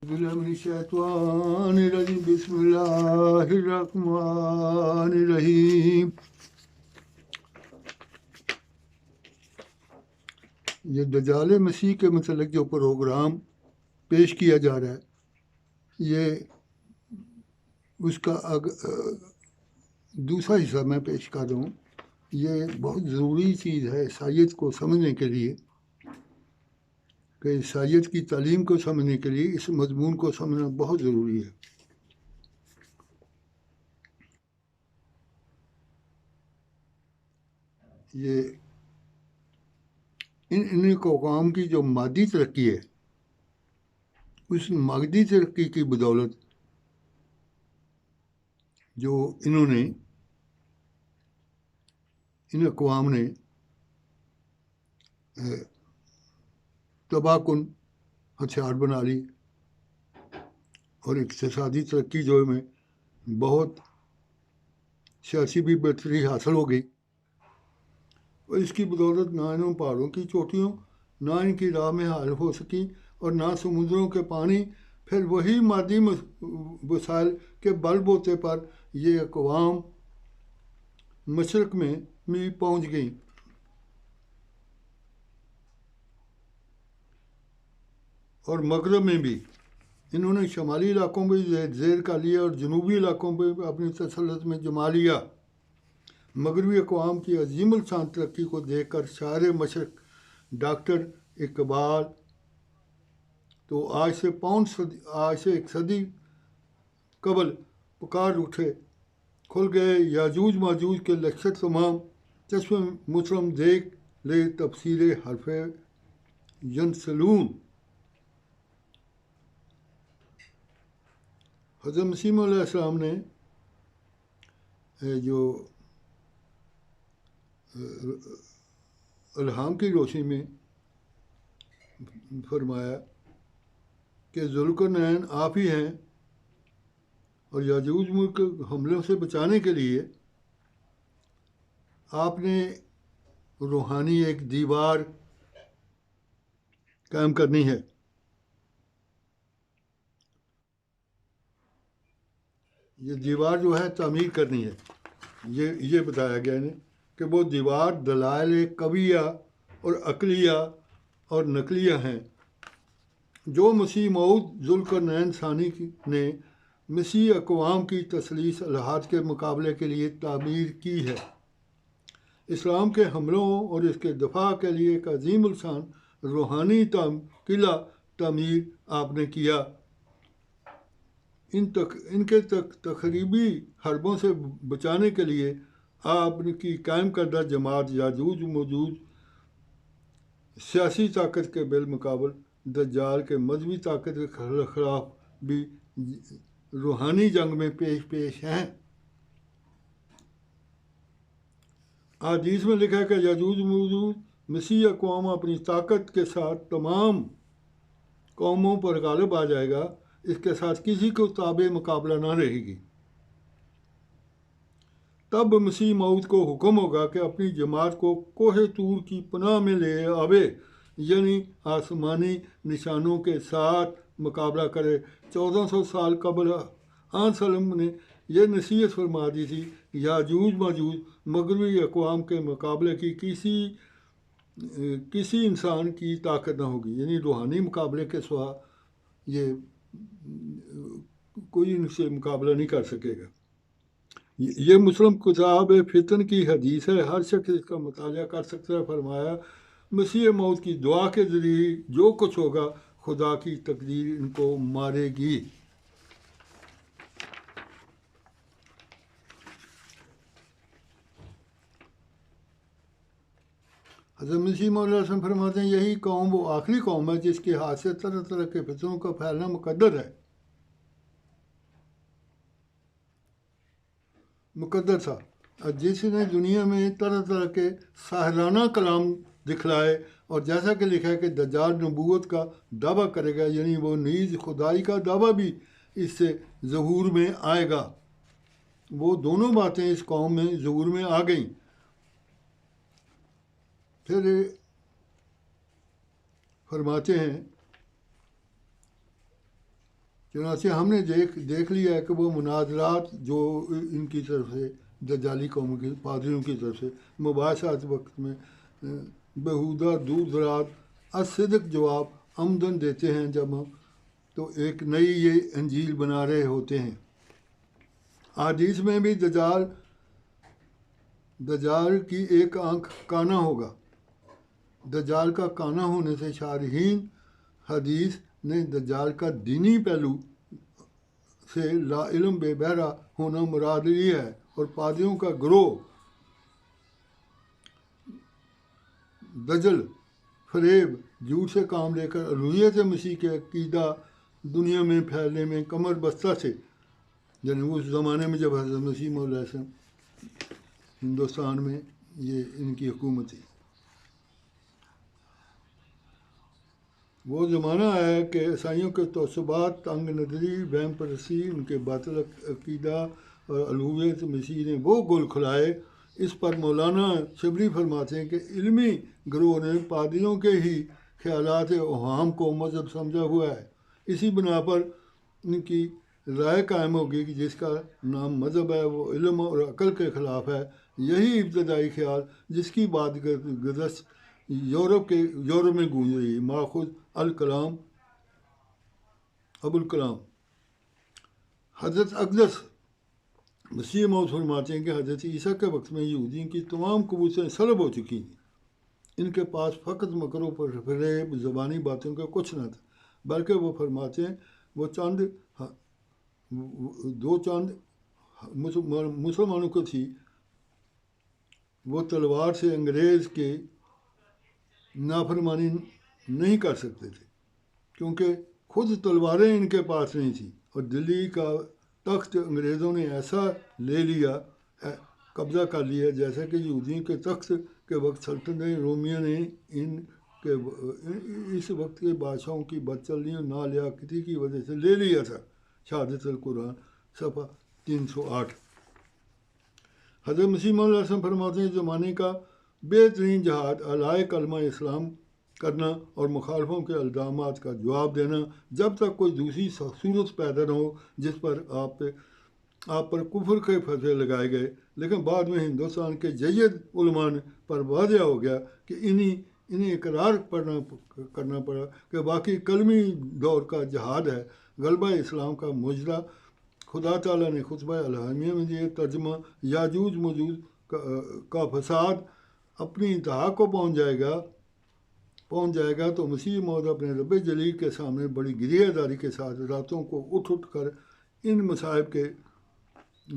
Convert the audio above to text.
بالله من الشيطان الرجيم بسم الله الرحمن الرحیم. یہ دجال مسیح کے متعلق جو پروگرام پیش کیا جا رہا ہے، یہ اس کا دوسرا حصہ میں پیش کر رہا ہوں. یہ بہت ضروری چیز ہے عیسائیت کو سمجھنے کے لیے، کہ عیسائیت کی تعلیم کو سمجھنے کے لیے اس مضمون کو سمجھنا بہت ضروری ہے. یہ ان اقوام کی جو مادی ترقی ہے، اس مادی ترقی کی بدولت جو انہوں نے ان اقوام نے تباہ کن ہتھیار بنا لی، اور اقتصادی ترقی جو میں بہت سیاسی بھی بہتری حاصل ہو گئی. اور اس کی بدولت نہ ان پہاڑوں کی چوٹیوں، نہ ان کی راہ میں حائل ہو سکی، اور نہ سمندروں کے پانی. پھر وہی مادی وسائل کے بل بوتے پر یہ اقوام مشرق میں بھی پہنچ گئیں. اور مغرب میں بھی انہوں نے شمالی علاقوں میں زیر کا لیا، اور جنوبی علاقوں پہ اپنی تسلط میں جما لیا. مغربی اقوام کی عظیم الشان ترقی کو دیکھ کر شاعر مشرق ڈاکٹر اقبال تو آج سے ایک صدی قبل پکار اٹھے، کھل گئے یاجوج ماجوج کے لشکر تمام، چشم مسلم دیکھ لے تفسیر حرف ینسلون. حضرت مسیح علیہ السلام نے جو الہام کی روشنی میں فرمایا کہ ذوالقرنین آپ ہی ہیں، اور یاجوج ملک حملوں سے بچانے کے لیے آپ نے روحانی ایک دیوار قائم کرنی ہے. یہ دیوار جو ہے تعمیر کرنی ہے. یہ بتایا گیا ہے کہ وہ دیوار دلائل قویہ اور عقلیہ اور نقلیہ ہیں جو مسیح موعود ذوالقرنین ثانی نے مسیح اقوام کی تثلیث الحاد کے مقابلے کے لیے تعمیر کی ہے. اسلام کے حملوں اور اس کے دفاع کے لیے ایک عظیم الشان روحانی قلعہ تعمیر آپ نے کیا. ان کے تخریبی حربوں سے بچانے کے لیے آپ کی قائم کردہ جماعت یاجوج موجود سیاسی طاقت کے بالمقابل دجال کے مذہبی طاقت کے خلاف بھی روحانی جنگ میں پیش ہیں. حدیث میں لکھا ہے کہ یاجوج موجود مسیح اقوام اپنی طاقت کے ساتھ تمام قوموں پر غالب آ جائے گا، اس کے ساتھ کسی کو تابع مقابلہ نہ رہے گی. تب مسیح موعود کو حکم ہوگا کہ اپنی جماعت کو کوہ طور کی پناہ میں لے آوے، یعنی آسمانی نشانوں کے ساتھ مقابلہ کرے. 1400 سال قبل آن نے یہ نصیحت فرما دی تھی، یاجوج ماجوج مغربی اقوام کے مقابلے کی کسی انسان کی طاقت نہ ہوگی، یعنی روحانی مقابلے کے سوا یہ کوئی ان سے مقابلہ نہیں کر سکے گا. یہ مسلم کتاب فتن کی حدیث ہے، ہر شخص اس کا مطالعہ کر سکتا ہے. فرمایا مسیح موت کی دعا کے ذریعے جو کچھ ہوگا خدا کی تقدیر ان کو مارے گی. حضرت مسیح موعود علیہ السلام فرماتے ہیں یہی قوم وہ آخری قوم ہے جس کے ہاتھ سے طرح طرح کے فتنوں کا پھیلنا مقدر تھا، جس نے دنیا میں طرح طرح کے ساحرانہ کلام دکھلائے. اور جیسا کہ لکھا ہے کہ دجال نبوت کا دعویٰ کرے گا، یعنی وہ نیز خدائی کا دعویٰ بھی اس سے ظہور میں آئے گا. وہ دونوں باتیں اس قوم میں ظہور میں آ گئیں. پھر فرماتے ہیں چنانچہ ہم نے دیکھ لیا ہے کہ وہ مناظرات جو ان کی طرف سے دجالی قوم کے پادریوں کی طرف سے مباحثات وقت میں بہودہ دور دراز اصدق جواب عمدن دیتے ہیں جب ہم تو ایک نئی یہ انجیل بنا رہے ہوتے ہیں۔ حدیث میں بھی دجال کی ایک آنکھ کانا ہوگا۔ دجال کا کانا ہونے سے شارحین حدیث نے دجال کا دینی پہلو سے لا علم بے بہرا ہونا مراد لیا ہے، اور پادریوں کا گروہ دجل، فریب، جھوٹ سے کام لے کر الوہیت مسیح کے عقیدہ دنیا میں پھیلنے میں کمر بستہ تھے، یعنی اس زمانے میں جب حضرت مسیح موعود علیہ السلام ہندوستان میں یہ ان کی حکومت تھی۔ وہ زمانہ ہے کہ عیسائیوں کے تعصبات، تنگ نظری، وہم پرستی، ان کے باطل عقیدہ اور الوہیت مسیح نے وہ گل کھلائے۔ اس پر مولانا شبلی فرماتے ہیں کہ علمی گروہ نے پادریوں کے ہی خیالات اوہام کو مذہب سمجھا ہوا ہے۔ اسی بنا پر ان کی رائے قائم ہوگی کہ جس کا نام مذہب ہے وہ علم اور عقل کے خلاف ہے۔ یہی ابتدائی خیال جس کی بات گزشت یورپ میں گونج رہی ہے۔ ماخذ الکلام ابوالکلام۔ حضرت اقدس مسیح موعود فرماتے ہیں کہ حضرت عیسیٰ کے وقت میں یہودیوں کی تمام قبوتیں سلب ہو چکی تھیں۔ ان کے پاس فقط مکر و فریب زبانی باتوں کا کچھ نہ تھا، بلکہ وہ فرماتے ہیں وہ دو چند مسلمانوں کو تھی۔ وہ تلوار سے انگریز کے نافرمانی نہیں کر سکتے تھے، کیونکہ خود تلواریں ان کے پاس نہیں تھیں، اور دلی کا تخت انگریزوں نے ایسا لے لیا، قبضہ کر لیا، جیسا کہ یہودیوں کے تخت کے وقت سلطنت رومیہ نے اس وقت کے بادشاہوں کی بدچلنی اور نالیاقتی کی وجہ سے لے لیا تھا۔ شہادت القرآن صفحہ 308۔ حضرت مسیح موعود علیہ السلام فرماتے ہیں زمانے کا بہترین جہاد اعلاء کلمہ اسلام کرنا اور مخالفوں کے الزامات کا جواب دینا، جب تک کوئی دوسری صورت پیدا نہ ہو جس پر آپ پر کفر کے فتوے لگائے گئے۔ لیکن بعد میں ہندوستان کے جید علماء پر واضح ہو گیا کہ انہیں اقرار کرنا پڑا کہ باقی کلمی دور کا جہاد ہے۔ غلبہ اسلام کا مجرا خدا تعالیٰ نے خطبہ الہامیہ میں یہ ترجمہ یاجوج موجود کا فساد اپنی انتہا کو پہنچ جائے گا تو مسیح موعود اپنے رب جلیل کے سامنے بڑی گریہ داری کے ساتھ راتوں کو اٹھ کر ان مصائب کے